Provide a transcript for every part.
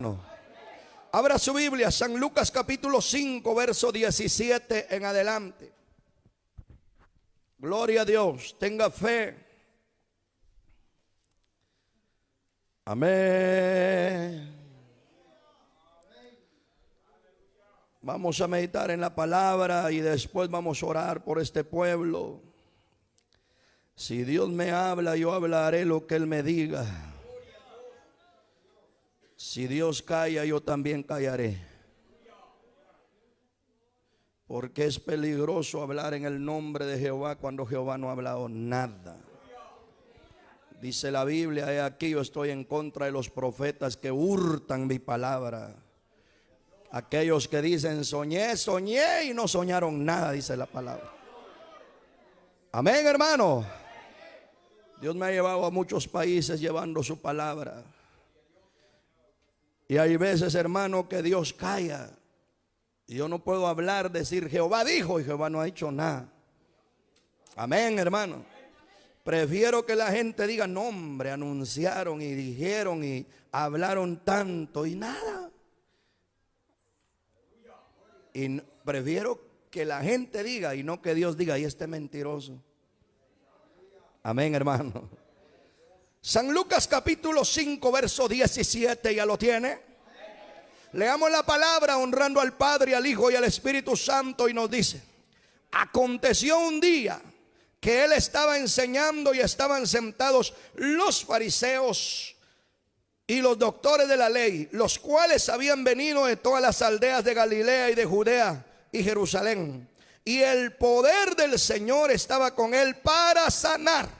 No. Abra su Biblia, San Lucas capítulo 5, verso 17 en adelante. Gloria a Dios, tenga fe. Amén. Vamos a meditar en la palabra y después vamos a orar por este pueblo. Si Dios me habla, yo hablaré lo que Él me diga. Si Dios calla, yo también callaré. Porque es peligroso hablar en el nombre de Jehová cuando Jehová no ha hablado nada. Dice la Biblia, he aquí yo estoy en contra de los profetas que hurtan mi palabra. Aquellos que dicen soñé y no soñaron nada, dice la palabra. Amén, hermano. Dios me ha llevado a muchos países llevando su palabra. Y hay veces, hermano, que Dios calla. Y yo no puedo hablar, decir Jehová dijo y Jehová no ha dicho nada. Amén, hermano. Prefiero que la gente diga, no hombre, anunciaron y dijeron y hablaron tanto y nada. Y prefiero que la gente diga y no que Dios diga, y este mentiroso. Amén, hermano. San Lucas capítulo 5, verso 17, ¿ya lo tiene? Leamos la palabra honrando al Padre, al Hijo y al Espíritu Santo, y nos dice: aconteció un día que él estaba enseñando y estaban sentados los fariseos y los doctores de la ley, los cuales habían venido de todas las aldeas de Galilea y de Judea y Jerusalén. Y el poder del Señor estaba con él para sanar.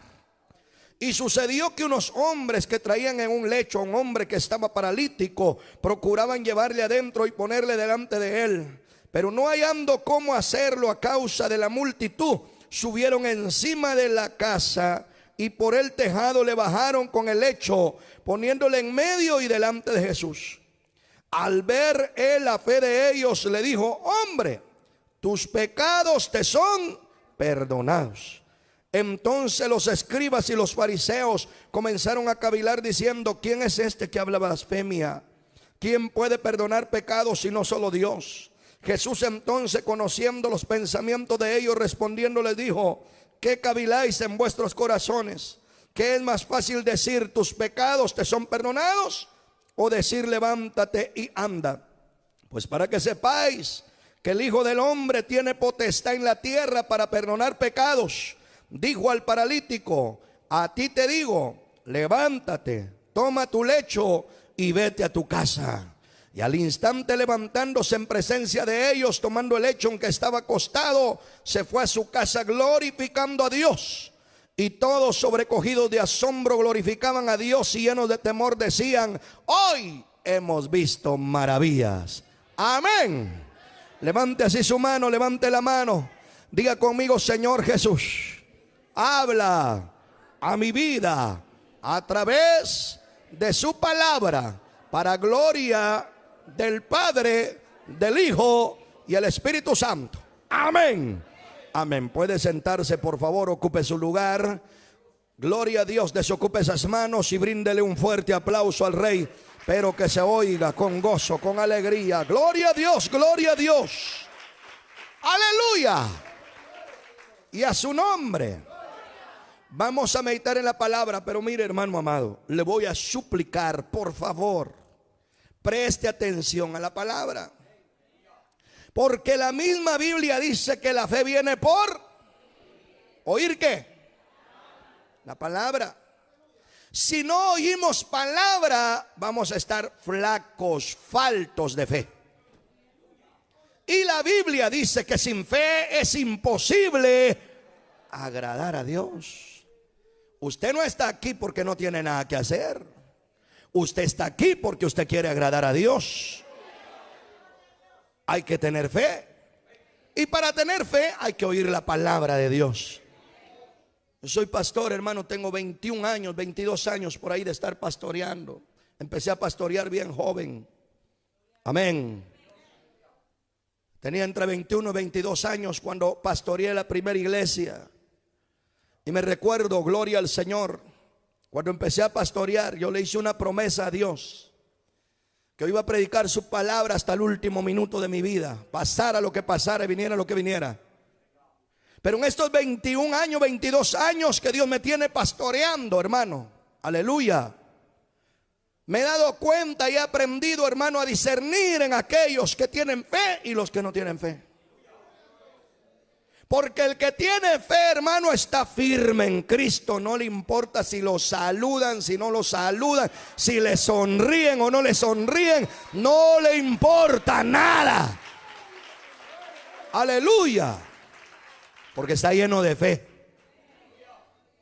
Y sucedió que unos hombres que traían en un lecho a un hombre que estaba paralítico, procuraban llevarle adentro y ponerle delante de él. Pero no hallando cómo hacerlo a causa de la multitud, subieron encima de la casa y por el tejado le bajaron con el lecho, poniéndole en medio y delante de Jesús. Al ver él la fe de ellos, le dijo: hombre, tus pecados te son perdonados. Entonces los escribas y los fariseos comenzaron a cavilar diciendo: ¿quién es este que habla blasfemia? ¿Quién puede perdonar pecados si no solo Dios? Jesús entonces, conociendo los pensamientos de ellos, respondiendo les dijo: ¿qué caviláis en vuestros corazones? ¿Qué es más fácil decir tus pecados te son perdonados? O decir levántate y anda. Pues para que sepáis que el Hijo del Hombre tiene potestad en la tierra para perdonar pecados. Dijo al paralítico: a ti te digo, levántate, toma tu lecho y vete a tu casa. Y al instante, levantándose en presencia de ellos, tomando el lecho en que estaba acostado, se fue a su casa glorificando a Dios. Y todos, sobrecogidos de asombro, glorificaban a Dios y llenos de temor decían: hoy hemos visto maravillas. Amén. Levante así su mano, levante la mano. Diga conmigo: Señor Jesús, habla a mi vida a través de su palabra, para gloria del Padre, del Hijo y el Espíritu Santo. Amén. Amén. Puede sentarse, por favor, ocupe su lugar. Gloria a Dios. Desocupe esas manos y bríndele un fuerte aplauso al Rey, pero que se oiga con gozo, con alegría. Gloria a Dios, gloria a Dios. Aleluya. Y a su nombre. Vamos a meditar en la palabra, pero mire, hermano amado, le voy a suplicar, por favor, preste atención a la palabra. Porque la misma Biblia dice que la fe viene por ¿oír qué? La palabra. Si no oímos palabra, vamos a estar flacos, faltos de fe. Y la Biblia dice que sin fe es imposible agradar a Dios. Usted no está aquí porque no tiene nada que hacer. Usted está aquí porque usted quiere agradar a Dios. Hay que tener fe. Y para tener fe hay que oír la palabra de Dios. Yo soy pastor, hermano, tengo 21 años, 22 años por ahí de estar pastoreando. Empecé a pastorear bien joven. Amén. Tenía entre 21 y 22 años cuando pastoreé la primera iglesia. Y me recuerdo, gloria al Señor, cuando empecé a pastorear, yo le hice una promesa a Dios, que hoy iba a predicar su palabra hasta el último minuto de mi vida, pasara lo que pasara, viniera lo que viniera. Pero en estos 21 años, 22 años que Dios me tiene pastoreando, hermano, aleluya, me he dado cuenta y he aprendido, hermano, a discernir en aquellos que tienen fe y los que no tienen fe. Porque el que tiene fe, hermano, está firme en Cristo. No le importa si lo saludan, si no lo saludan, si le sonríen o no le sonríen. No le importa nada. Aleluya. Porque está lleno de fe.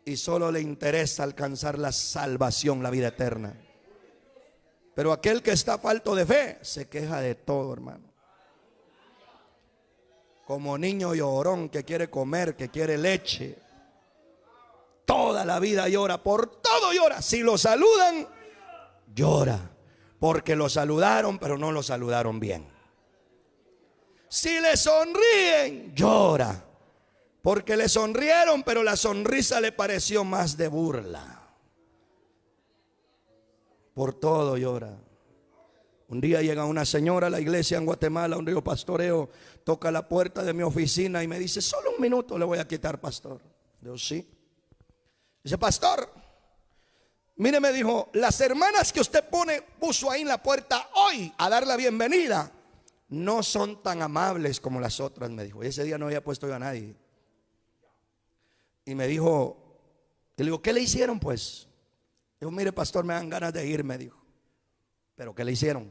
Y solo le interesa alcanzar la salvación, la vida eterna. Pero aquel que está falto de fe se queja de todo, hermano. Como niño llorón que quiere comer, que quiere leche. Toda la vida llora, por todo llora. Si lo saludan, llora. Porque lo saludaron, pero no lo saludaron bien. Si le sonríen, llora. Porque le sonrieron, pero la sonrisa le pareció más de burla. Por todo llora. Un día llega una señora a la iglesia en Guatemala donde yo pastoreo, toca la puerta de mi oficina y me dice: solo un minuto le voy a quitar, pastor. Yo sí. Dice: pastor, mire, me dijo, las hermanas que usted puso ahí en la puerta hoy a dar la bienvenida no son tan amables como las otras, me dijo. Y ese día no había puesto yo a nadie. Y me dijo, y le digo: ¿qué le hicieron pues? Dijo: mire, pastor, me dan ganas de ir, me dijo. ¿Pero qué le hicieron?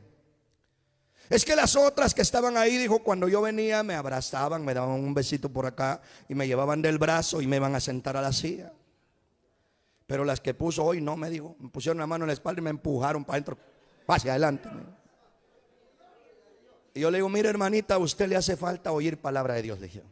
Es que las otras que estaban ahí, dijo, cuando yo venía me abrazaban, me daban un besito por acá y me llevaban del brazo y me iban a sentar a la silla. Pero las que puso hoy no, me dijo, me pusieron la mano en la espalda y me empujaron para adentro, pase adelante. Y yo le digo: mire, hermanita, a usted le hace falta oír palabra de Dios, le dije.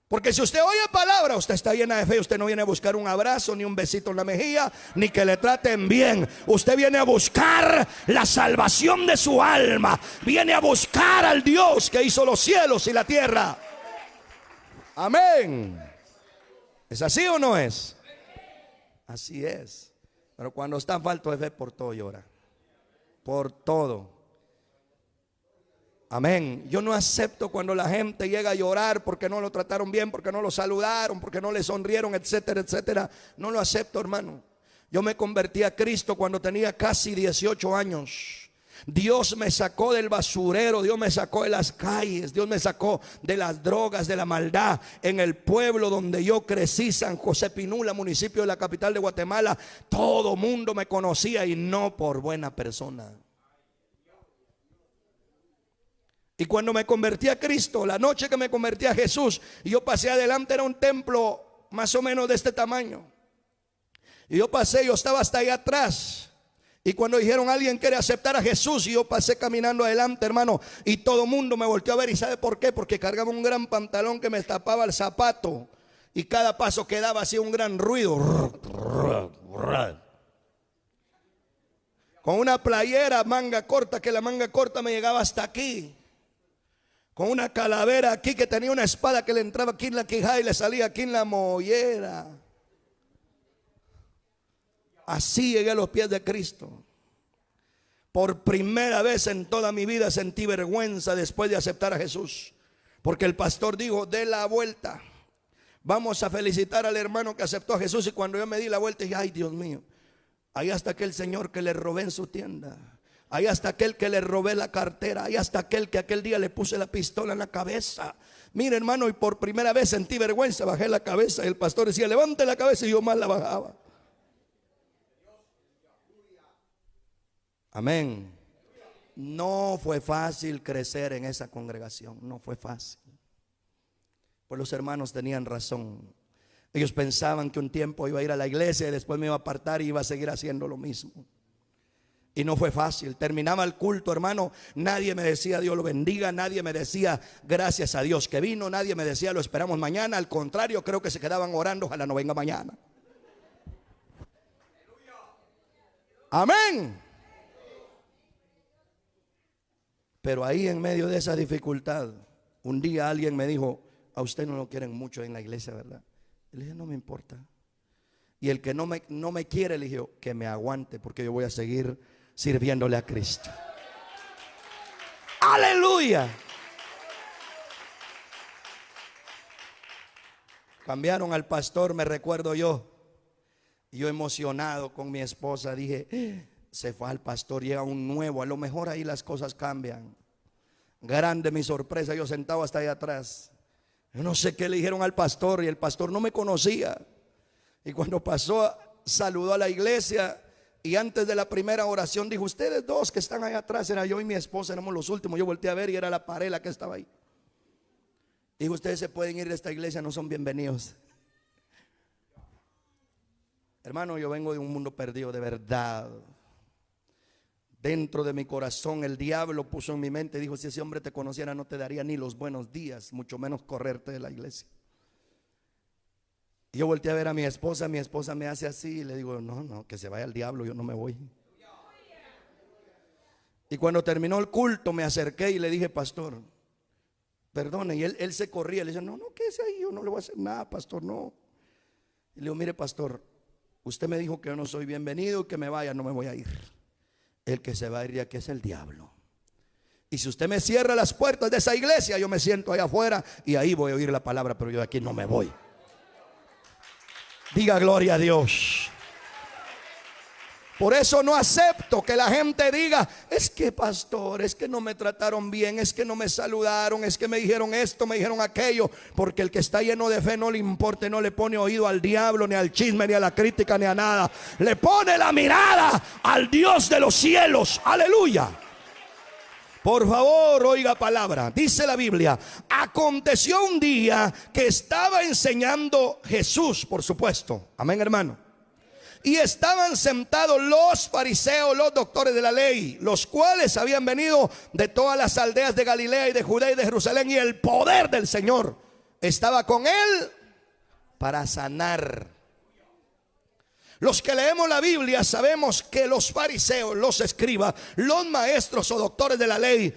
Porque si usted oye palabra, usted está llena de fe. Usted no viene a buscar un abrazo, ni un besito en la mejilla, ni que le traten bien. Usted viene a buscar la salvación de su alma. Viene a buscar al Dios que hizo los cielos y la tierra. Amén. ¿Es así o no es? Así es. Pero cuando está falto de fe, por todo llora. Por todo. Amén. Yo no acepto cuando la gente llega a llorar porque no lo trataron bien, porque no lo saludaron, porque no le sonrieron, etcétera, etcétera. No lo acepto, hermano. Yo me convertí a Cristo cuando tenía casi 18 años. Dios me sacó del basurero, Dios me sacó de las calles, Dios me sacó de las drogas, de la maldad. En el pueblo donde yo crecí, San José Pinula, municipio de la capital de Guatemala, todo mundo me conocía y no por buena persona. Y cuando me convertí a Cristo, la noche que me convertí a Jesús, y yo pasé adelante, era un templo más o menos de este tamaño. Y yo pasé, yo estaba hasta allá atrás. Y cuando dijeron: alguien quiere aceptar a Jesús, y yo pasé caminando adelante, hermano, y todo el mundo me volteó a ver. ¿Y sabe por qué? Porque cargaba un gran pantalón que me tapaba el zapato. Y cada paso que daba hacía un gran ruido. Con una playera manga corta, que la manga corta me llegaba hasta aquí. Con una calavera aquí que tenía una espada que le entraba aquí en la quijada y le salía aquí en la mollera. Así llegué a los pies de Cristo. Por primera vez en toda mi vida sentí vergüenza después de aceptar a Jesús. Porque el pastor dijo: dé la vuelta. Vamos a felicitar al hermano que aceptó a Jesús. Y cuando yo me di la vuelta dije: ay, Dios mío, ahí está aquel señor que le robé en su tienda. Ahí hasta aquel que le robé la cartera. Ahí hasta aquel que aquel día le puse la pistola en la cabeza. Mire, hermano, y por primera vez sentí vergüenza. Bajé la cabeza y el pastor decía: levante la cabeza, y yo más la bajaba. Amén. No fue fácil crecer en esa congregación. No fue fácil. Pues los hermanos tenían razón. Ellos pensaban que un tiempo iba a ir a la iglesia y después me iba a apartar y iba a seguir haciendo lo mismo. Y no fue fácil. Terminaba el culto, hermano, nadie me decía Dios lo bendiga, nadie me decía gracias a Dios que vino, nadie me decía lo esperamos mañana. Al contrario, creo que se quedaban orando: ojalá no venga mañana. Amén. Pero ahí, en medio de esa dificultad, un día alguien me dijo: a usted no lo quieren mucho en la iglesia, ¿verdad? Y le dije: no me importa. Y el que no me quiere, le dije: que me aguante, porque yo voy a seguir sirviéndole a Cristo. Aleluya. Cambiaron al pastor, me recuerdo yo emocionado con mi esposa, dije, se fue al pastor, llega un nuevo, a lo mejor ahí las cosas cambian. Grande mi sorpresa, yo sentado hasta allá atrás. Yo no sé qué le dijeron al pastor y el pastor no me conocía. Y cuando pasó, saludó a la iglesia y antes de la primera oración dijo, ustedes dos que están allá atrás, era yo y mi esposa, éramos los últimos. Yo volteé a ver y era la pared la que estaba ahí. Dijo, ustedes se pueden ir de esta iglesia, no son bienvenidos. Hermano, yo vengo de un mundo perdido de verdad. Dentro de mi corazón el diablo puso en mi mente, dijo, si ese hombre te conociera no te daría ni los buenos días, mucho menos correrte de la iglesia. Y yo volteé a ver a mi esposa me hace así y le digo, no, que se vaya al diablo, yo no me voy. Y cuando terminó el culto me acerqué y le dije, pastor, perdone. Y él se corría, le dice, no, quédese ahí, yo no le voy a hacer nada, pastor, no. Y le digo, mire, pastor, usted me dijo que yo no soy bienvenido y que me vaya, no me voy a ir. El que se va a ir de aquí es el diablo. Y si usted me cierra las puertas de esa iglesia, yo me siento allá afuera y ahí voy a oír la palabra, pero yo de aquí no me voy. Diga gloria a Dios. Por eso no acepto que la gente diga, es que pastor, es que no me trataron bien, es que no me saludaron, es que me dijeron esto, me dijeron aquello. Porque el que está lleno de fe no le importa, no le pone oído al diablo, ni al chisme, ni a la crítica, ni a nada. Le pone la mirada al Dios de los cielos. Aleluya. Por favor, oiga palabra. Dice la Biblia, aconteció un día que estaba enseñando Jesús, por supuesto. Amén, hermano. Y estaban sentados los fariseos, los doctores de la ley, los cuales habían venido de todas las aldeas de Galilea y de Judea y de Jerusalén. Y el poder del Señor estaba con él para sanar. Los que leemos la Biblia sabemos que los fariseos, los escribas, los maestros o doctores de la ley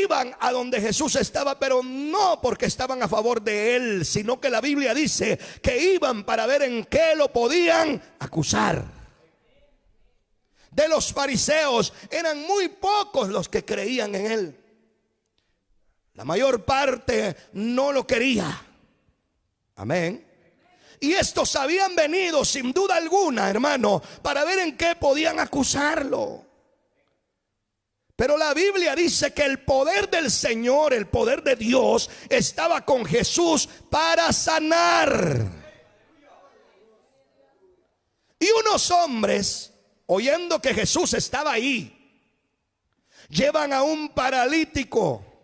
iban a donde Jesús estaba, pero no porque estaban a favor de él, sino que la Biblia dice que iban para ver en qué lo podían acusar. De los fariseos eran muy pocos los que creían en él. La mayor parte no lo quería. Amén. Y estos habían venido sin duda alguna, hermano, para ver en qué podían acusarlo. Pero la Biblia dice que el poder del Señor, el poder de Dios, estaba con Jesús para sanar. Y unos hombres, oyendo que Jesús estaba ahí, llevan a un paralítico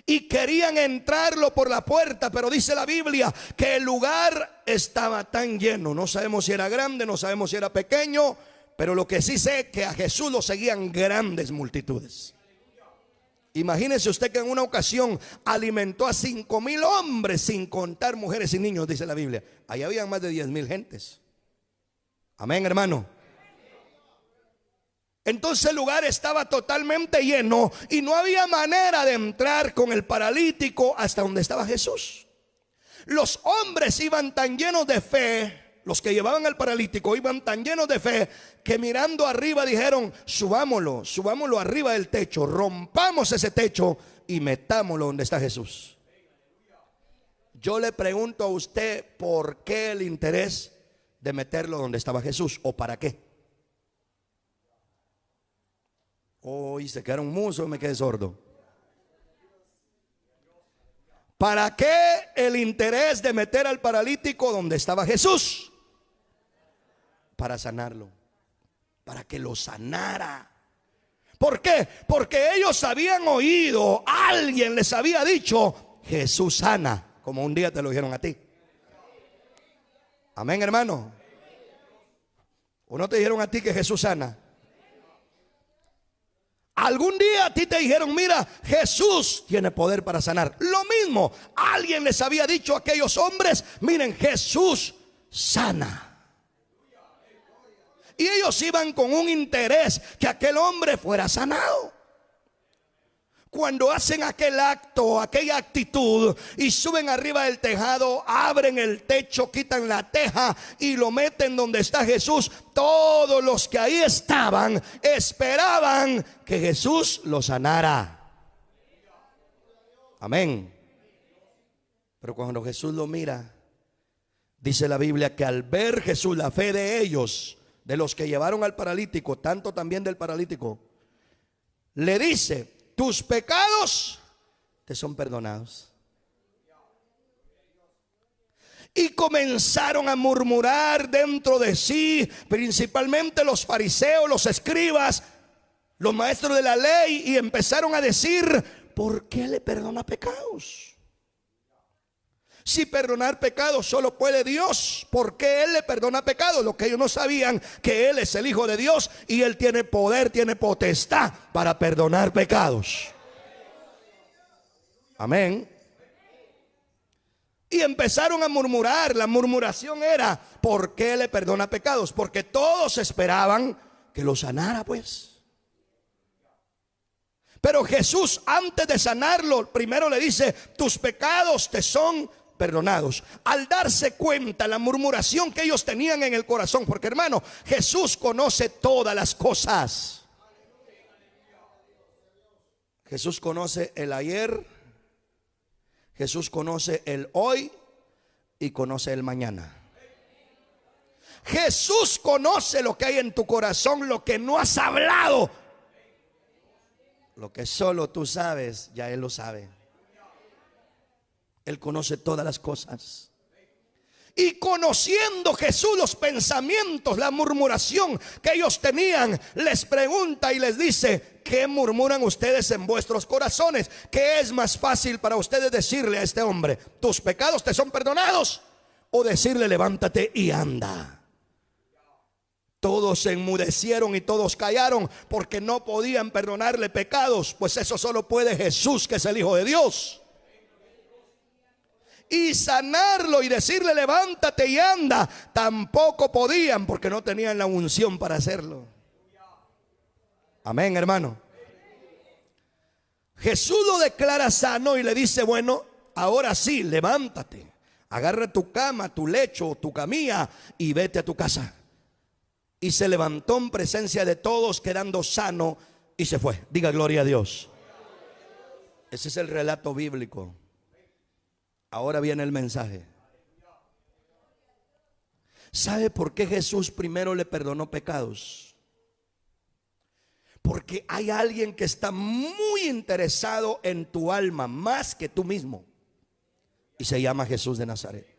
y querían entrarlo por la puerta, pero dice la Biblia que el lugar estaba tan lleno. No sabemos si era grande, no sabemos si era pequeño, pero lo que sí sé es que a Jesús lo seguían grandes multitudes. Imagínese usted que en una ocasión alimentó a 5,000 hombres, sin contar mujeres y niños, dice la Biblia. Ahí habían más de 10,000 gentes. Amén, hermano. Entonces el lugar estaba totalmente lleno y no había manera de entrar con el paralítico hasta donde estaba Jesús. Los hombres iban tan llenos de fe, los que llevaban al paralítico iban tan llenos de fe, que mirando arriba dijeron, subámoslo arriba del techo, rompamos ese techo y metámoslo donde está Jesús. Yo le pregunto a usted, ¿por qué el interés de meterlo donde estaba Jesús? ¿O para qué? Hoy se quedaron mudos o me quedé sordo. ¿Para qué el interés de meter al paralítico donde estaba Jesús? Para sanarlo, para que lo sanara. ¿Por qué? Porque ellos habían oído, alguien les había dicho, Jesús sana, como un día te lo dijeron a ti. Amén, hermano. ¿O no te dijeron a ti que Jesús sana? Algún día a ti te dijeron, mira, Jesús tiene poder para sanar. Lo mismo, alguien les había dicho a aquellos hombres, miren, Jesús sana. Y ellos iban con un interés que aquel hombre fuera sanado. Cuando hacen aquel acto, aquella actitud y suben arriba del tejado, abren el techo, quitan la teja y lo meten donde está Jesús, todos los que ahí estaban esperaban que Jesús lo sanara. Amén. Pero cuando Jesús lo mira, dice la Biblia que al ver Jesús la fe de ellos, de los que llevaron al paralítico, tanto también del paralítico, le dice: tus pecados te son perdonados. Y comenzaron a murmurar dentro de sí, principalmente los fariseos, los escribas, los maestros de la ley, y empezaron a decir: ¿por qué le perdona pecados? Si perdonar pecados solo puede Dios, ¿por qué Él le perdona pecados? Lo que ellos no sabían, que Él es el Hijo de Dios y Él tiene poder, tiene potestad para perdonar pecados. Amén. Y empezaron a murmurar. La murmuración era: ¿por qué le perdona pecados? Porque todos esperaban que lo sanara, pues. Pero Jesús, antes de sanarlo, primero le dice: tus pecados te son perdonados. Al darse cuenta la murmuración que ellos tenían en el corazón, porque hermano, Jesús conoce todas las cosas. Jesús conoce el ayer, Jesús conoce el hoy y conoce el mañana. Jesús conoce lo que hay en tu corazón, lo que no has hablado, lo que solo tú sabes, ya Él lo sabe. Él conoce todas las cosas. Y conociendo Jesús los pensamientos, la murmuración que ellos tenían, les pregunta y les dice: ¿qué murmuran ustedes en vuestros corazones? ¿Qué es más fácil para ustedes decirle a este hombre: tus pecados te son perdonados? O decirle: levántate y anda. Todos se enmudecieron y todos callaron, porque no podían perdonarle pecados, pues eso solo puede Jesús, que es el Hijo de Dios. Y sanarlo y decirle: levántate y anda, tampoco podían, porque no tenían la unción para hacerlo. Amén, hermano. Jesús lo declara sano y le dice: bueno, ahora sí, levántate, agarra tu cama, tu lecho, tu camilla y vete a tu casa. Y se levantó en presencia de todos, quedando sano, y se fue. Diga gloria a Dios. Ese es el relato bíblico. Ahora viene el mensaje. ¿Sabe por qué Jesús primero le perdonó pecados? Porque hay alguien que está muy interesado en tu alma, más que tú mismo, y se llama Jesús de Nazaret.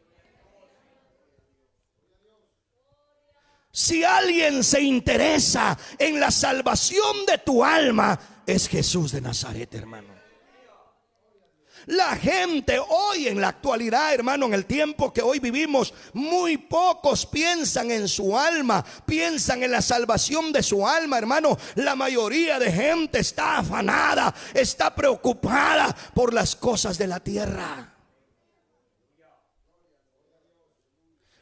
Si alguien se interesa en la salvación de tu alma, es Jesús de Nazaret, hermano. La gente hoy, en la actualidad, hermano, en el tiempo que hoy vivimos, muy pocos piensan en su alma, piensan en la salvación de su alma, hermano. La mayoría de gente está afanada, está preocupada por las cosas de la tierra.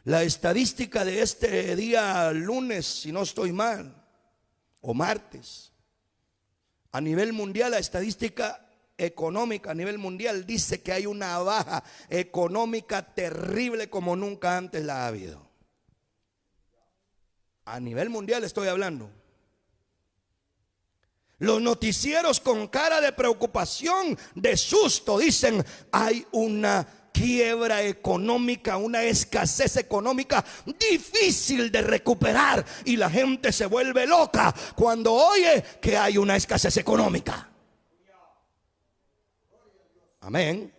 La estadística de este día lunes, si no estoy mal, o martes, a nivel mundial, la estadística económica a nivel mundial dice que hay una baja económica terrible como nunca antes la ha habido. A nivel mundial estoy hablando. Los noticieros con cara de preocupación, de susto, dicen: hay una quiebra económica, una escasez económica difícil de recuperar. Y la gente se vuelve loca cuando oye que hay una escasez económica. Amén.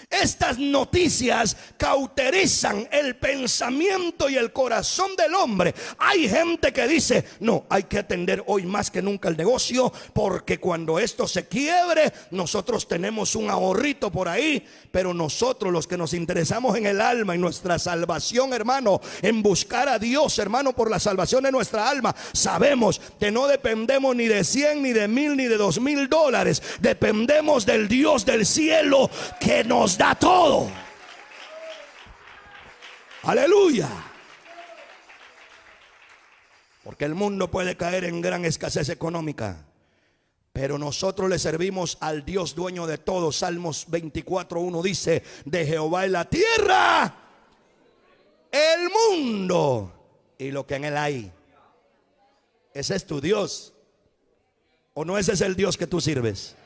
Estas noticias cauterizan el pensamiento y el corazón del hombre. Hay gente que dice: no, hay que atender hoy más que nunca el negocio, porque cuando esto se quiebre, nosotros tenemos un ahorrito por ahí. Pero nosotros, los que nos interesamos en el alma, en nuestra salvación, hermano, en buscar a Dios, hermano, por la salvación de nuestra alma, sabemos que no dependemos ni de 100, ni de 1000, ni de $2000. Dependemos del Dios del cielo, que nos da todo. Aleluya. Porque el mundo puede caer en gran escasez económica, pero nosotros le servimos al Dios dueño de todo. Salmos 24:1 dice: de Jehová es la tierra, el mundo y lo que en él hay. Ese es tu Dios. ¿O no ese es el Dios que tú sirves?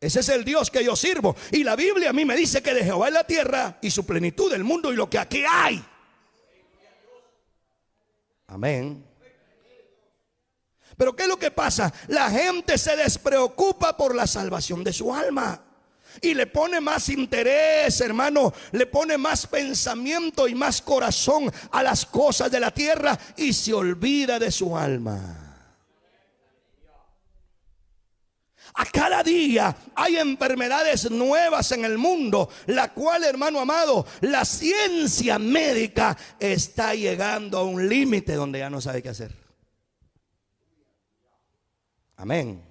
Ese es el Dios que yo sirvo. Y la Biblia a mí me dice que de Jehová es la tierra y su plenitud, el mundo y lo que aquí hay. Amén. Pero ¿qué es lo que pasa? La gente se despreocupa por la salvación de su alma. Y le pone más interés, hermano, le pone más pensamiento y más corazón a las cosas de la tierra y se olvida de su alma. A cada día hay enfermedades nuevas en el mundo, la cual, hermano amado, la ciencia médica está llegando a un límite donde ya no sabe qué hacer. Amén.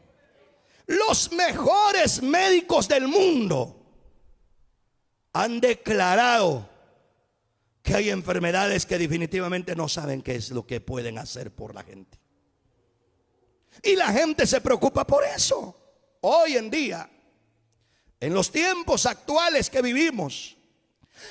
Los mejores médicos del mundo han declarado que hay enfermedades que definitivamente no saben qué es lo que pueden hacer por la gente. Y la gente se preocupa por eso. Hoy en día, en los tiempos actuales que vivimos,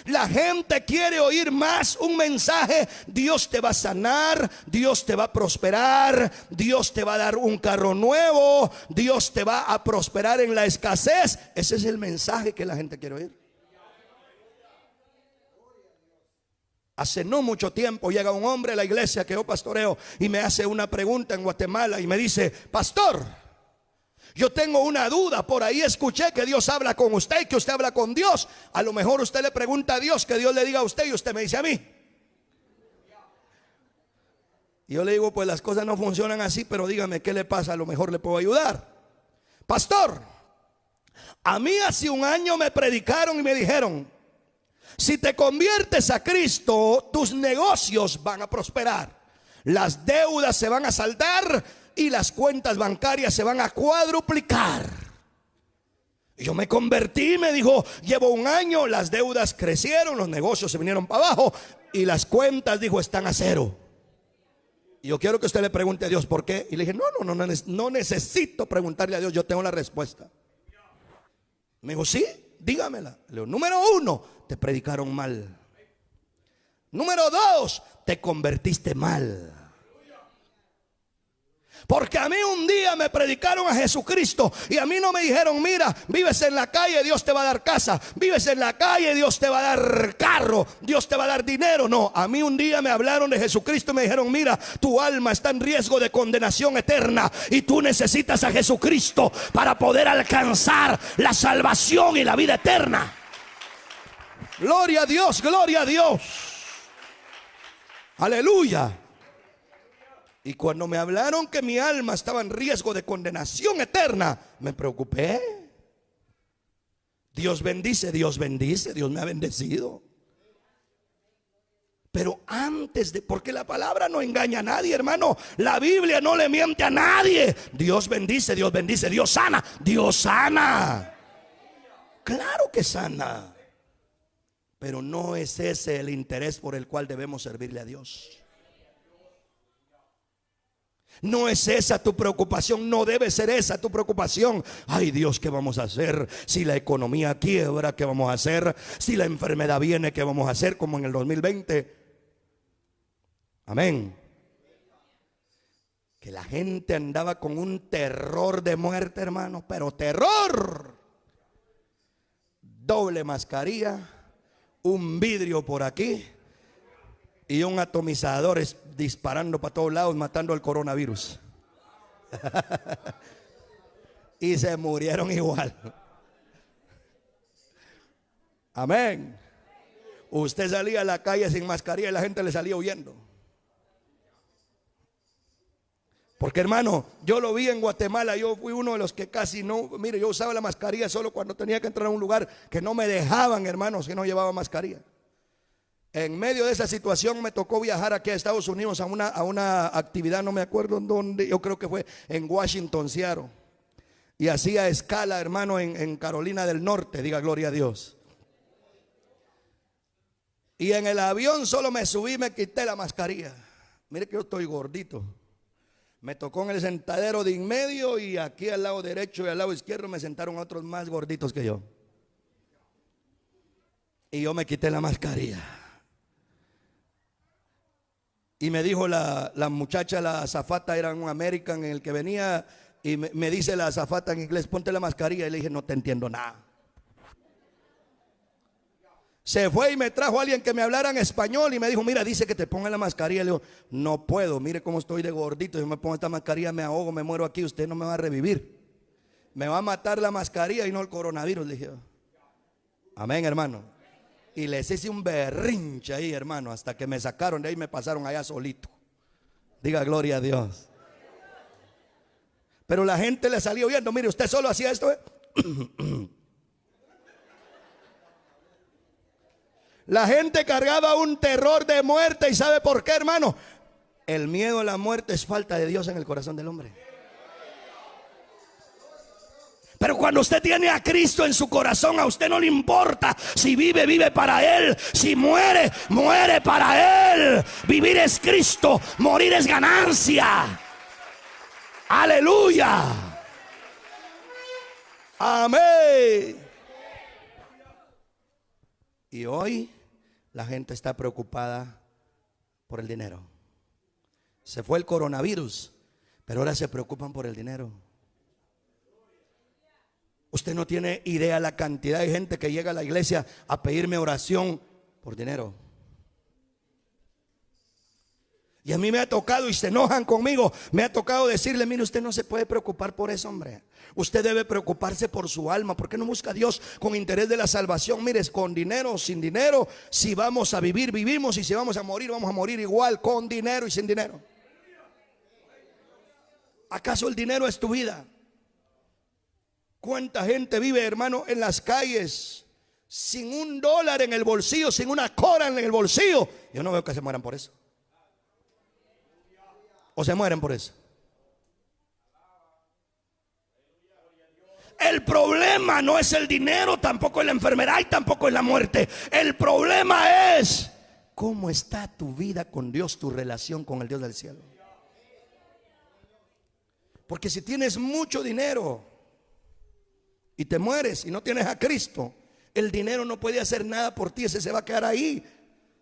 la gente quiere oír más un mensaje: Dios te va a sanar, Dios te va a prosperar, Dios te va a dar un carro nuevo, Dios te va a prosperar en la escasez. Ese es el mensaje que la gente quiere oír. Hace no mucho tiempo llega un hombre a la iglesia que yo pastoreo y me hace una pregunta en Guatemala y me dice: pastor, yo tengo una duda, por ahí escuché que Dios habla con usted y que usted habla con Dios. A lo mejor usted le pregunta a Dios, que Dios le diga a usted y usted me dice a mí. Y yo le digo: pues las cosas no funcionan así, pero dígame qué le pasa, a lo mejor le puedo ayudar. Pastor, a mí hace un año me predicaron y me dijeron: si te conviertes a Cristo, tus negocios van a prosperar, las deudas se van a saldar y las cuentas bancarias se van a cuadruplicar. Y yo me convertí, me dijo, llevo un año, las deudas crecieron, los negocios se vinieron para abajo y las cuentas, dijo, están a cero. Y yo quiero que usted le pregunte a Dios por qué. Y le dije: no necesito preguntarle a Dios, yo tengo la respuesta. Me dijo: sí, dígamela. Le digo: número 1, te predicaron mal. Número 2, te convertiste mal. Porque a mí un día me predicaron a Jesucristo y a mí no me dijeron: mira, vives en la calle, Dios te va a dar casa, vives en la calle, Dios te va a dar carro, Dios te va a dar dinero. No, a mí un día me hablaron de Jesucristo y me dijeron: mira, tu alma está en riesgo de condenación eterna y tú necesitas a Jesucristo para poder alcanzar la salvación y la vida eterna. Gloria a Dios, gloria a Dios. Aleluya. Y cuando me hablaron que mi alma estaba en riesgo de condenación eterna, me preocupé. Dios bendice, Dios bendice, Dios me ha bendecido. Pero antes de, porque la palabra no engaña a nadie, hermano. La Biblia no le miente a nadie. Dios bendice, Dios bendice, Dios sana, Dios sana. Claro que sana. Pero no es ese el interés por el cual debemos servirle a Dios. No es esa tu preocupación, no debe ser esa tu preocupación. Ay Dios, ¿qué vamos a hacer? Si la economía quiebra, ¿qué vamos a hacer? Si la enfermedad viene, ¿qué vamos a hacer? Como en el 2020. Amén. Que la gente andaba con un terror de muerte, hermano, pero terror. Doble mascarilla, un vidrio por aquí y un atomizador disparando para todos lados, matando al coronavirus. Y se murieron igual. Amén. Usted salía a la calle sin mascarilla y la gente le salía huyendo. Porque, hermano, yo lo vi en Guatemala. Yo fui uno de los que casi no, mire, yo usaba la mascarilla solo cuando tenía que entrar a un lugar que no me dejaban, hermanos, que no llevaba mascarilla. En medio de esa situación me tocó viajar aquí a Estados Unidos a una actividad, no me acuerdo en dónde, yo creo que fue en Washington, Seattle. Y hacía escala, hermano, en Carolina del Norte, diga gloria a Dios. Y en el avión solo me subí y me quité la mascarilla. Mire que yo estoy gordito. Me tocó en el sentadero de en medio y aquí al lado derecho y al lado izquierdo me sentaron otros más gorditos que yo. Y yo me quité la mascarilla. Y me dijo la muchacha, la azafata, era un American en el que venía, Y me dice la azafata en inglés, ponte la mascarilla. Y le dije, no te entiendo nada. Se fue y me trajo a alguien que me hablara en español y me dijo, mira, dice que te ponga la mascarilla. Le digo, no puedo, mire cómo estoy de gordito. Si me pongo esta mascarilla me ahogo, me muero aquí. Usted no me va a revivir. Me va a matar la mascarilla y no el coronavirus. Le dije, amén, hermano. Y les hice un berrinche ahí, hermano, hasta que me sacaron de ahí y me pasaron allá solito. Diga gloria a Dios. Pero la gente le salió viendo, mire, usted solo hacía esto, La gente cargaba un terror de muerte. ¿Y sabe por qué, hermano? El miedo a la muerte es falta de Dios en el corazón del hombre. Pero cuando usted tiene a Cristo en su corazón, a usted no le importa. Si vive, vive para Él. Si muere, muere para Él. Vivir es Cristo, morir es ganancia. Aleluya. Amén. Y hoy la gente está preocupada por el dinero. Se fue el coronavirus, pero ahora se preocupan por el dinero. Usted no tiene idea la cantidad de gente que llega a la iglesia a pedirme oración por dinero. Y a mí me ha tocado, y se enojan conmigo, me ha tocado decirle, mire, usted no se puede preocupar por eso, hombre. Usted debe preocuparse por su alma. ¿Por qué no busca a Dios con interés de la salvación? Mire, con dinero o sin dinero, si vamos a vivir, vivimos, y si vamos a morir igual, con dinero y sin dinero. ¿Acaso el dinero es tu vida? ¿Cuánta gente vive, hermano, en las calles sin $1 en el bolsillo, sin una cora en el bolsillo? Yo no veo que se mueran por eso. ¿O se mueren por eso? El problema no es el dinero, tampoco es la enfermedad y tampoco es la muerte. El problema es cómo está tu vida con Dios, tu relación con el Dios del cielo. Porque si tienes mucho dinero y te mueres y no tienes a Cristo, el dinero no puede hacer nada por ti, ese se va a quedar ahí.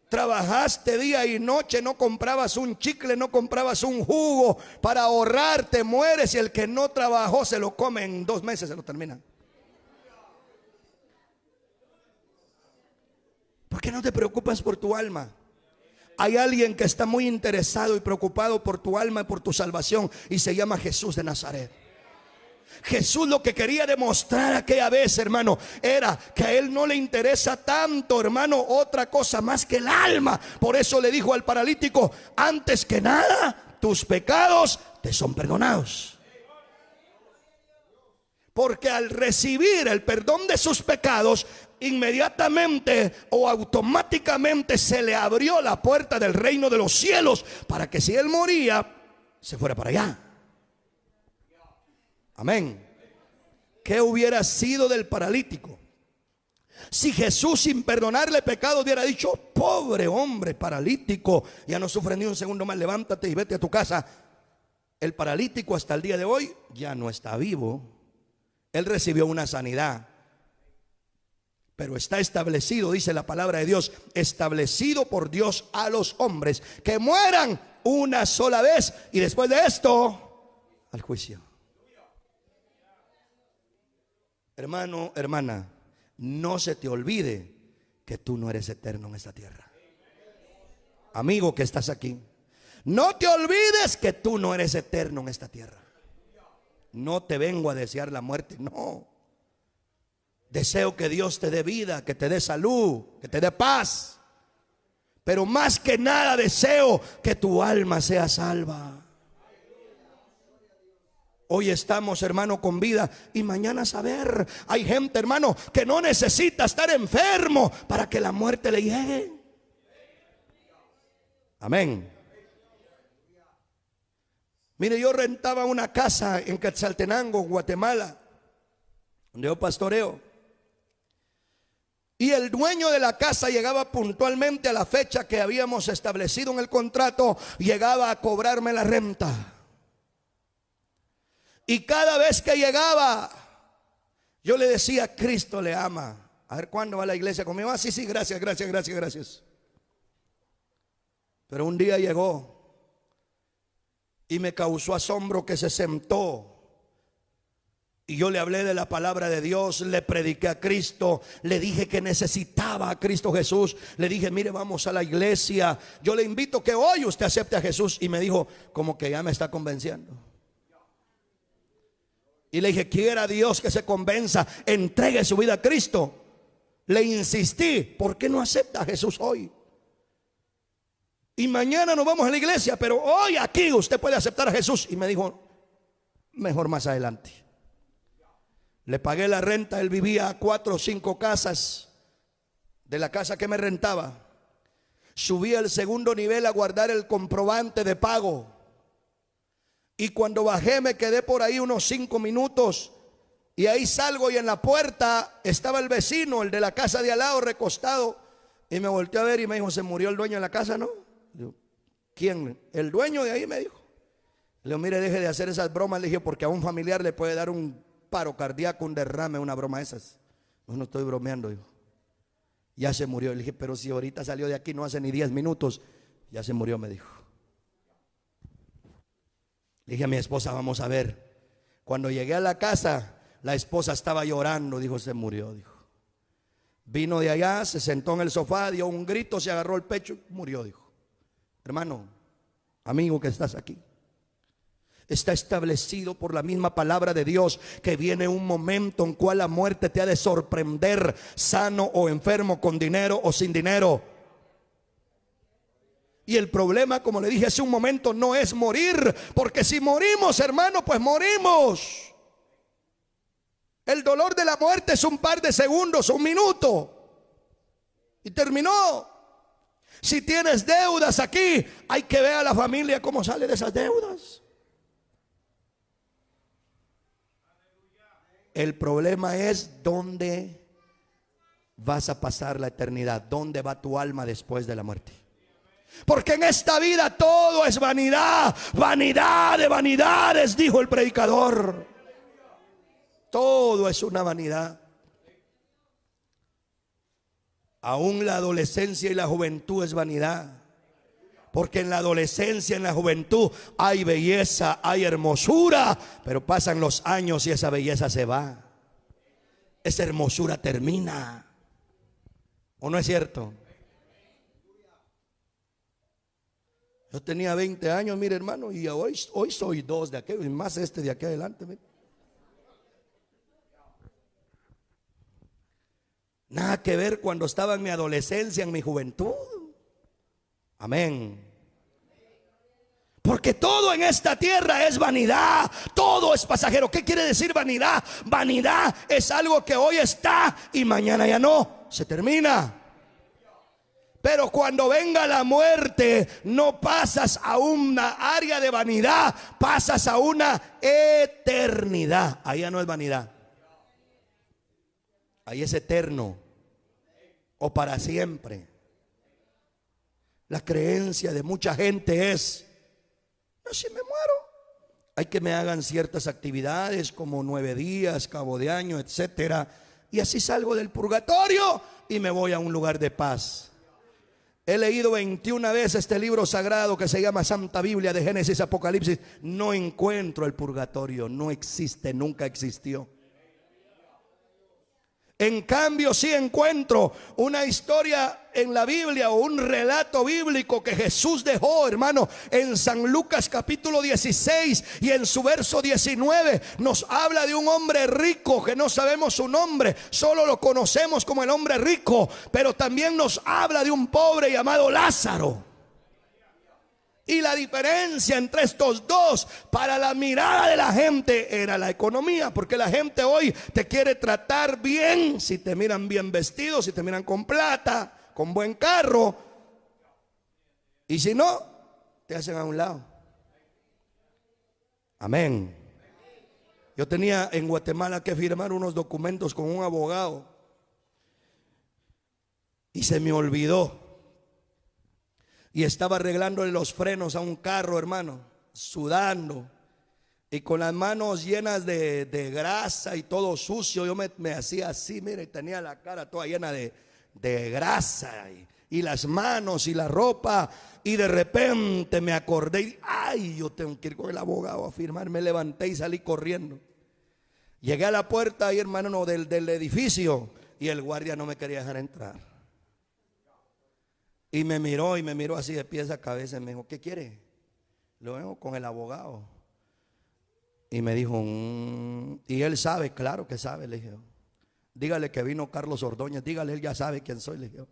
Trabajaste día y noche, no comprabas un chicle, no comprabas un jugo para ahorrar, te mueres y el que no trabajó se lo come en 2 meses, se lo termina. ¿Por qué no te preocupas por tu alma? Hay alguien que está muy interesado y preocupado por tu alma y por tu salvación, y se llama Jesús de Nazaret. Jesús lo que quería demostrar aquella vez, hermano, era que a Él no le interesa tanto, hermano, otra cosa más que el alma. Por eso le dijo al paralítico, antes que nada, tus pecados te son perdonados. Porque al recibir el perdón de sus pecados, inmediatamente o automáticamente se le abrió la puerta del reino de los cielos, para que si él moría, se fuera para allá. Amén. ¿Qué hubiera sido del paralítico si Jesús, sin perdonarle pecado, hubiera dicho, pobre hombre paralítico, ya no sufre ni un segundo más, levántate y vete a tu casa? El paralítico hasta el día de hoy ya no está vivo. Él recibió una sanidad, pero está establecido, dice la palabra de Dios, establecido por Dios a los hombres que mueran una sola vez, y después de esto al juicio. Hermano, hermana, no se te olvide que tú no eres eterno en esta tierra. Amigo que estás aquí, no te olvides que tú no eres eterno en esta tierra. No te vengo a desear la muerte, no. Deseo que Dios te dé vida, que te dé salud, que te dé paz. Pero más que nada deseo que tu alma sea salva. Hoy estamos, hermano, con vida, y mañana saber. Hay gente, hermano, que no necesita estar enfermo para que la muerte le llegue. Amén. Mire, yo rentaba una casa en Quetzaltenango, Guatemala, donde yo pastoreo. Y el dueño de la casa llegaba puntualmente a la fecha que habíamos establecido en el contrato, llegaba a cobrarme la renta. Y cada vez que llegaba, yo le decía, Cristo le ama. A ver, ¿cuándo va a la iglesia conmigo? Ah, sí, gracias. Pero un día llegó y me causó asombro que se sentó Y yo le hablé de la palabra de Dios, le prediqué a Cristo, le dije que necesitaba a Cristo Jesús. Le dije, mire, vamos a la iglesia, yo le invito que hoy usted acepte a Jesús. Y me dijo, como que ya me está convenciendo. Y le dije, quiera Dios que se convenza, entregue su vida a Cristo. Le insistí, ¿por qué no acepta a Jesús hoy? Y mañana nos vamos a la iglesia, pero hoy aquí usted puede aceptar a Jesús. Y me dijo, mejor más adelante. Le pagué la renta, él vivía a 4 o 5 casas de la casa que me rentaba. Subí al segundo nivel a guardar el comprobante de pago. Y cuando bajé me quedé por ahí unos 5 minutos. Y ahí salgo y en la puerta estaba el vecino, el de la casa de al lado, recostado. Y me volteé a ver y me dijo, ¿se murió el dueño de la casa, no? Digo, ¿quién? El dueño de ahí, me dijo. Le digo, mire, deje de hacer esas bromas. Le dije, porque a un familiar le puede dar un paro cardíaco, un derrame, una broma de esas. No estoy bromeando, digo. Ya se murió. Le dije, pero si ahorita salió de aquí no hace ni 10 minutos. Ya se murió, me dijo. Le dije a mi esposa, vamos a ver. Cuando llegué a la casa, la esposa estaba llorando. Dijo, se murió, dijo. Vino de allá, se sentó en el sofá, dio un grito, se agarró el pecho, murió, dijo. Hermano, amigo que estás aquí, está establecido por la misma palabra de Dios que viene un momento en cual la muerte te ha de sorprender, sano o enfermo, con dinero o sin dinero. Y el problema, como le dije hace un momento, no es morir, porque si morimos, hermano, pues morimos. El dolor de la muerte es un par de segundos, un minuto, y terminó. Si tienes deudas aquí, hay que ver a la familia cómo sale de esas deudas. El problema es dónde vas a pasar la eternidad, dónde va tu alma después de la muerte. Porque en esta vida todo es vanidad, vanidad de vanidades, dijo el predicador. Todo es una vanidad. Aún la adolescencia y la juventud es vanidad. Porque en la adolescencia, en la juventud hay belleza, hay hermosura, pero pasan los años y esa belleza se va. Esa hermosura termina. ¿O no es cierto? Yo tenía 20 años, mire hermano, y hoy soy 2 de aquello, y más de aquí adelante. Mire. Nada que ver cuando estaba en mi adolescencia, en mi juventud. Amén. Porque todo en esta tierra es vanidad, todo es pasajero. ¿Qué quiere decir vanidad? Vanidad es algo que hoy está y mañana ya no, se termina. Pero cuando venga la muerte, no pasas a una área de vanidad, pasas a una eternidad. Ahí ya no es vanidad, ahí es eterno o para siempre. La creencia de mucha gente es: no, si me muero, hay que me hagan ciertas actividades como 9 días, cabo de año, etcétera, y así salgo del purgatorio y me voy a un lugar de paz. He leído 21 veces este libro sagrado que se llama Santa Biblia, de Génesis, Apocalipsis. No encuentro el purgatorio, no existe, nunca existió. En cambio sí encuentro una historia en la Biblia, o un relato bíblico que Jesús dejó, hermano, en San Lucas capítulo 16, y en su verso 19 nos habla de un hombre rico que no sabemos su nombre, solo lo conocemos como el hombre rico, pero también nos habla de un pobre llamado Lázaro. Y la diferencia entre estos dos, para la mirada de la gente, era la economía. Porque la gente hoy te quiere tratar bien, si te miran bien vestido, si te miran con plata, con buen carro. Y si no, te hacen a un lado. Amén. Yo tenía en Guatemala que firmar unos documentos con un abogado y se me olvidó. Y estaba arreglándole los frenos a un carro, hermano, sudando y con las manos llenas de grasa y todo sucio. Yo me hacía así, mire, tenía la cara toda llena de grasa y las manos y la ropa. Y de repente me acordé, ay, yo tengo que ir con el abogado a firmar. Me levanté y salí corriendo. Llegué a la puerta ahí, hermano, no, del edificio, y el guardia no me quería dejar entrar. Y me miró así de pies a cabeza y me dijo, ¿qué quiere? Lo vengo con el abogado. Y me dijo, y él sabe, claro que sabe, le dije. Dígale que vino Carlos Ordóñez, dígale, él ya sabe quién soy, le dije.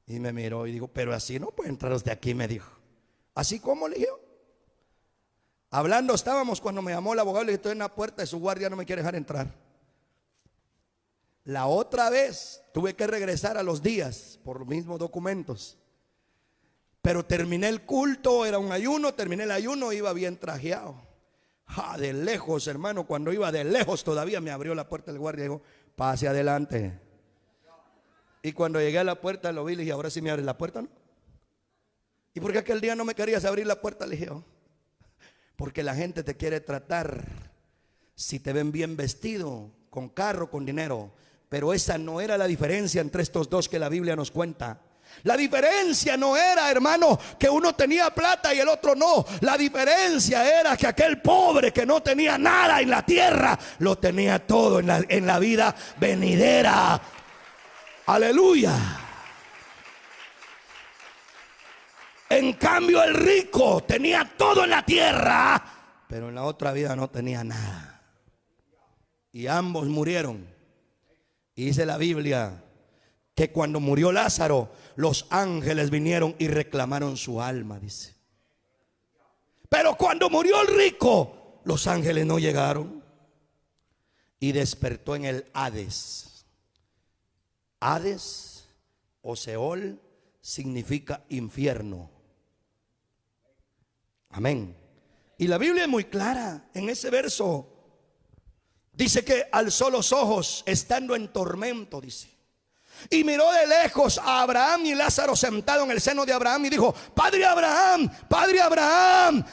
Y me miró y dijo, pero así no puede entrar usted aquí, me dijo. ¿Así cómo? Le dije. Hablando estábamos cuando me llamó el abogado, le dije, estoy en la puerta y su guardia no me quiere dejar entrar. La otra vez tuve que regresar a los días por los mismos documentos. Pero terminé el culto, era un ayuno, terminé el ayuno, iba bien trajeado. De lejos, hermano, cuando iba de lejos todavía me abrió la puerta el guardia y dijo, pase adelante. Y cuando llegué a la puerta lo vi y le dije, ahora sí me abres la puerta, ¿no? ¿Y por qué aquel día no me querías abrir la puerta? Le dije, porque la gente te quiere tratar si te ven bien vestido, con carro, con dinero. Pero esa no era la diferencia entre estos dos que la Biblia nos cuenta. La diferencia no era, hermano, que uno tenía plata y el otro no. La diferencia era que aquel pobre que no tenía nada en la tierra, lo tenía todo en la vida venidera. Aleluya. En cambio el rico tenía todo en la tierra, pero en la otra vida no tenía nada. Y ambos murieron. Y dice la Biblia que cuando murió Lázaro, los ángeles vinieron y reclamaron su alma, dice. Pero cuando murió el rico, los ángeles no llegaron. Y despertó en el Hades. Hades o Seol significa infierno. Amén. Y la Biblia es muy clara en ese verso. Dice que alzó los ojos estando en tormento, dice. Y miró de lejos a Abraham y Lázaro sentado en el seno de Abraham y dijo, Padre Abraham,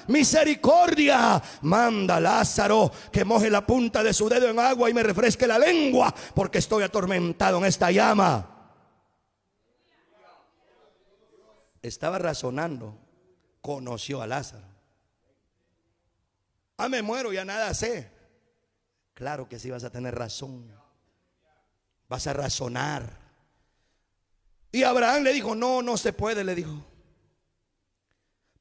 misericordia, manda a Lázaro que moje la punta de su dedo en agua y me refresque la lengua, porque estoy atormentado en esta llama. Estaba razonando, conoció a Lázaro. Me muero, ya nada sé. Claro que sí vas a tener razón. Vas a razonar. Y Abraham le dijo, no se puede, le dijo.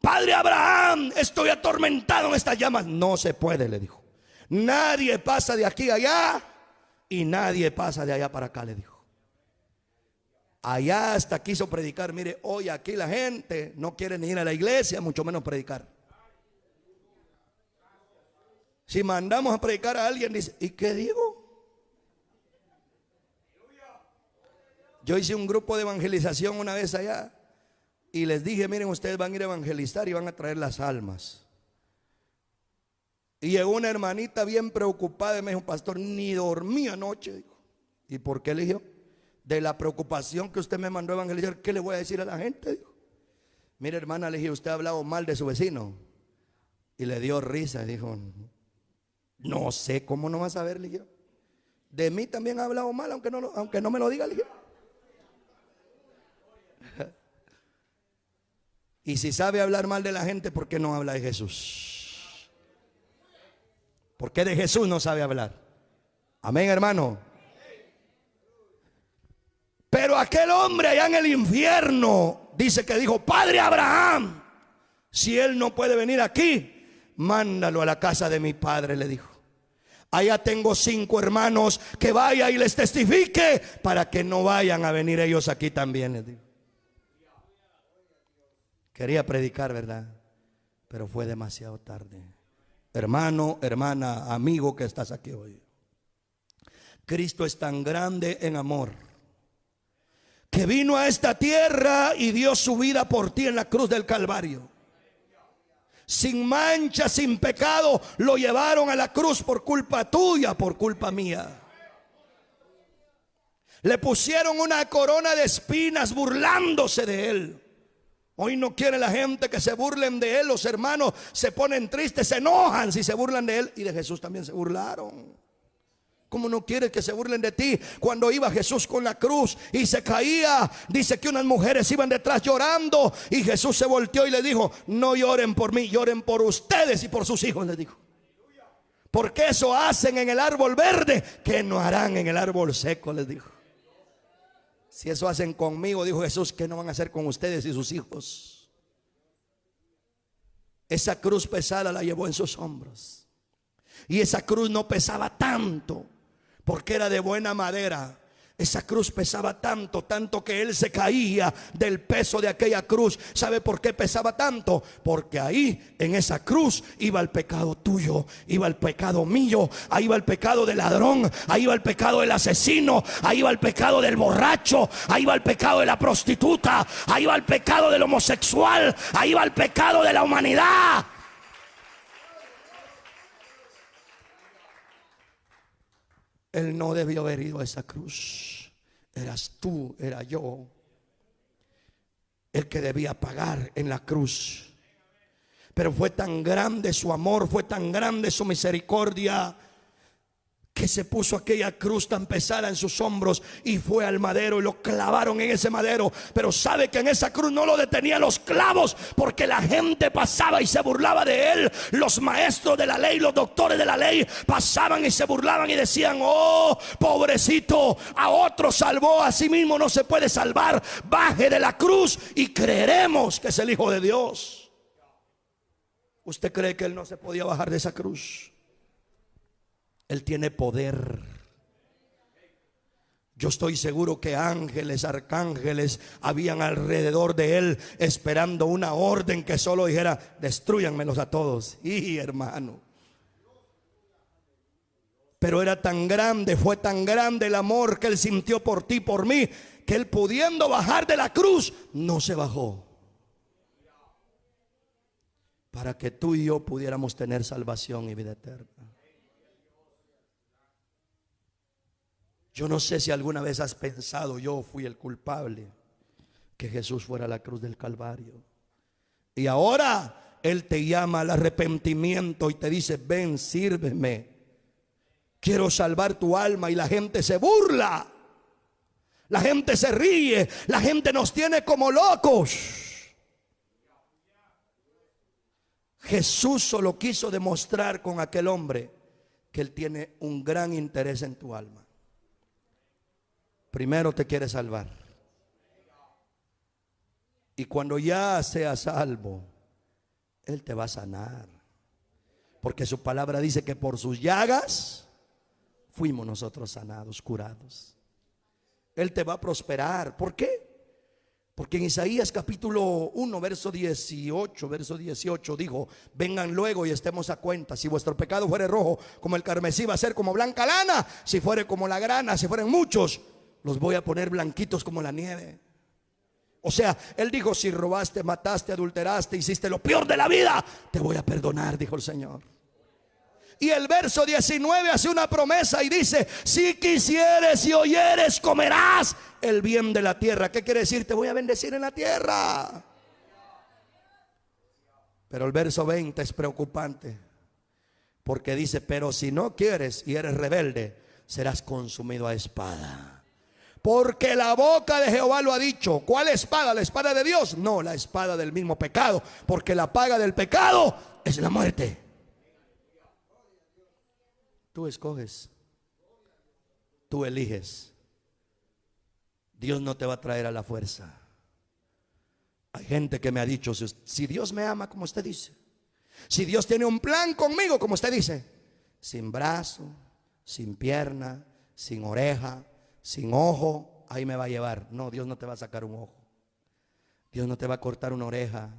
Padre Abraham, estoy atormentado en estas llamas. No se puede, le dijo. Nadie pasa de aquí a allá y nadie pasa de allá para acá, le dijo. Allá hasta quiso predicar. Mire, hoy aquí la gente no quiere ni ir a la iglesia, mucho menos predicar. Si mandamos a predicar a alguien, dice, ¿y qué digo? Yo hice un grupo de evangelización una vez allá y les dije, miren, ustedes van a ir a evangelizar y van a traer las almas. Y llegó una hermanita bien preocupada y me dijo, pastor, ni dormí anoche. Dijo, ¿y por qué? Le dije, de la preocupación que usted me mandó a evangelizar, ¿qué le voy a decir a la gente? Dijo, mire, hermana, le dije, usted ha hablado mal de su vecino. Y le dio risa y dijo, no sé, ¿cómo no vas a ver? Le dije, de mí también ha hablado mal, aunque no me lo diga. Le dije, y si sabe hablar mal de la gente, ¿por qué no habla de Jesús? ¿Por qué de Jesús no sabe hablar? Amén, hermano. Pero aquel hombre allá en el infierno dice que dijo, Padre Abraham, si él no puede venir aquí, mándalo a la casa de mi padre, le dijo. Allá tengo 5 hermanos, que vaya y les testifique para que no vayan a venir ellos aquí también, les dijo. Quería predicar, ¿verdad? Pero fue demasiado tarde. Hermano, hermana, amigo que estás aquí hoy. Cristo es tan grande en amor que vino a esta tierra y dio su vida por ti en la cruz del Calvario. Sin mancha, sin pecado, lo llevaron a la cruz por culpa tuya, por culpa mía. Le pusieron una corona de espinas burlándose de él. Hoy no quiere la gente que se burlen de él. Los hermanos se ponen tristes, se enojan si se burlan de él. Y de Jesús también se burlaron. ¿Cómo no quieres que se burlen de ti? Cuando iba Jesús con la cruz y se caía, dice que unas mujeres iban detrás llorando, y Jesús se volteó y le dijo, no lloren por mí, lloren por ustedes y por sus hijos, les dijo. Porque eso hacen en el árbol verde, ¿qué no harán en el árbol seco? Les dijo. Si eso hacen conmigo, dijo Jesús, ¿qué no van a hacer con ustedes y sus hijos? Esa cruz pesada la llevó en sus hombros. Y esa cruz no pesaba tanto, porque era de buena madera. Esa cruz pesaba tanto, tanto que él se caía del peso de aquella cruz. ¿Sabe por qué pesaba tanto? Porque ahí en esa cruz iba el pecado tuyo, iba el pecado mío, ahí iba el pecado del ladrón, ahí iba el pecado del asesino, ahí iba el pecado del borracho, ahí iba el pecado de la prostituta, ahí iba el pecado del homosexual, ahí iba el pecado de la humanidad. Él no debió haber ido a esa cruz. Eras tú, era yo, el que debía pagar en la cruz. Pero fue tan grande su amor, fue tan grande su misericordia, que se puso aquella cruz tan pesada en sus hombros y fue al madero y lo clavaron en ese madero. Pero sabe que en esa cruz no lo detenían los clavos, porque la gente pasaba y se burlaba de él. Los maestros de la ley, los doctores de la ley pasaban y se burlaban y decían: oh, pobrecito, a otro salvó, a sí mismo no se puede salvar. Baje de la cruz y creeremos que es el Hijo de Dios. ¿Usted cree que él no se podía bajar de esa cruz? Él tiene poder. Yo estoy seguro que ángeles, arcángeles habían alrededor de él esperando una orden que solo dijera: destrúyanmelos a todos. Y hermano, pero era tan grande, fue tan grande el amor que él sintió por ti, por mí, que él, pudiendo bajar de la cruz, no se bajó, para que tú y yo pudiéramos tener salvación y vida eterna. Yo no sé si alguna vez has pensado: yo fui el culpable, que Jesús fuera a la cruz del Calvario. Y ahora Él te llama al arrepentimiento y te dice: ven, sírveme, quiero salvar tu alma. Y la gente se burla, la gente se ríe, la gente nos tiene como locos. Jesús solo quiso demostrar con aquel hombre que Él tiene un gran interés en tu alma. Primero te quiere salvar, y cuando ya seas salvo, Él te va a sanar, porque su palabra dice que por sus llagas fuimos nosotros sanados, curados. Él te va a prosperar. ¿Por qué? Porque en Isaías capítulo 1 verso 18 dijo: vengan luego y estemos a cuenta. Si vuestro pecado fuere rojo como el carmesí, va a ser como blanca lana. Si fuere como la grana, si fueren muchos, los voy a poner blanquitos como la nieve. O sea, Él dijo: si robaste, mataste, adulteraste, hiciste lo peor de la vida, te voy a perdonar, dijo el Señor. Y el verso 19 hace una promesa y dice: si quisieres y oyeres, comerás el bien de la tierra. ¿Qué quiere decir? Te voy a bendecir en la tierra. Pero el verso 20 es preocupante, porque dice: pero si no quieres y eres rebelde, serás consumido a espada. Porque la boca de Jehová lo ha dicho. ¿Cuál espada? ¿La espada de Dios? No, la espada del mismo pecado, porque la paga del pecado es la muerte. Tú escoges, tú eliges. Dios no te va a traer a la fuerza. Hay gente que me ha dicho: si Dios me ama como usted dice, si Dios tiene un plan conmigo como usted dice, sin brazo, sin pierna, sin oreja, sin ojo, ahí me va a llevar. No, Dios no te va a sacar un ojo, Dios no te va a cortar una oreja,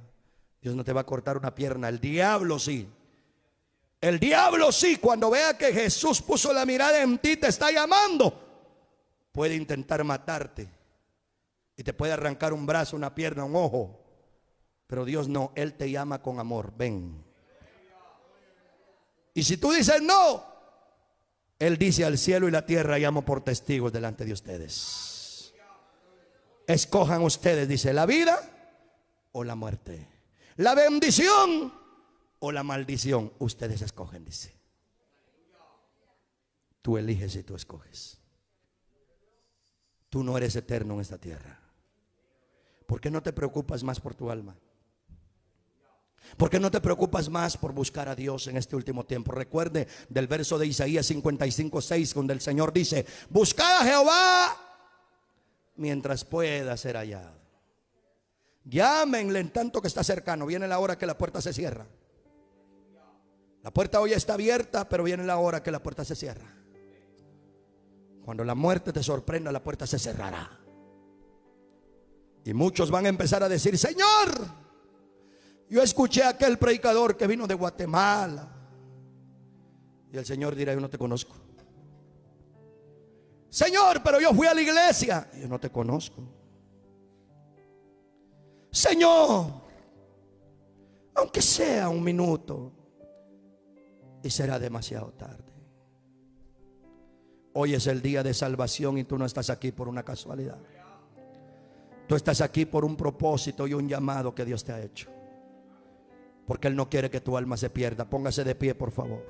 Dios no te va a cortar una pierna. El diablo sí. El diablo sí, cuando vea que Jesús puso la mirada en ti, te está llamando, puede intentar matarte y te puede arrancar un brazo, una pierna, un ojo. Pero Dios no, Él te llama con amor: ven. Y si tú dices no, Él dice: al cielo y la tierra llamo por testigos delante de ustedes. Escojan ustedes, dice, la vida o la muerte, la bendición o la maldición. Ustedes escogen, dice. Tú eliges y tú escoges. Tú no eres eterno en esta tierra. ¿Por qué no te preocupas más por tu alma? ¿Por qué no te preocupas más por buscar a Dios en este último tiempo? Recuerde del verso de Isaías 55:6, donde el Señor dice: buscad a Jehová mientras pueda ser hallado. Llámenle en tanto que está cercano. Viene la hora que la puerta se cierra. La puerta hoy está abierta, pero viene la hora que la puerta se cierra. Cuando la muerte te sorprenda, la puerta se cerrará. Y muchos van a empezar a decir: Señor, yo escuché a aquel predicador que vino de Guatemala. Y el Señor dirá: yo no te conozco. Señor, pero yo fui a la iglesia. Yo no te conozco. Señor, aunque sea un minuto. Y será demasiado tarde. Hoy es el día de salvación y tú no estás aquí por una casualidad. Tú estás aquí por un propósito y un llamado que Dios te ha hecho. Porque Él no quiere que tu alma se pierda. Póngase de pie, por favor.